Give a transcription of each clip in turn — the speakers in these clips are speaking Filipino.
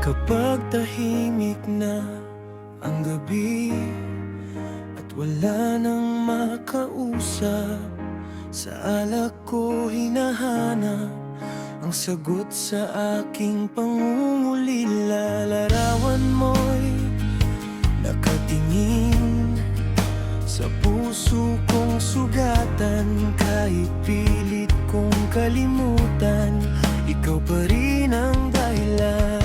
Kapag tahimik na ang gabi at wala nang makausap, sa alak ko hinahanap ang sagot sa aking pangungulila. Larawan mo'y nakatingin sa puso kong sugatan. Kahit pilit kong kalimutan, ikaw pa rin ang dahilan.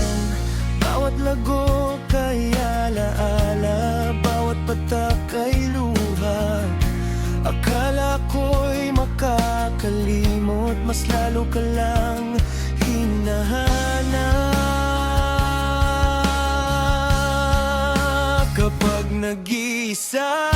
Bawat lago kay alaala, bawat patak ay luha. Akala ko'y makakalimot, mas lalo ka lang hinahanap. Kapag nag-iisa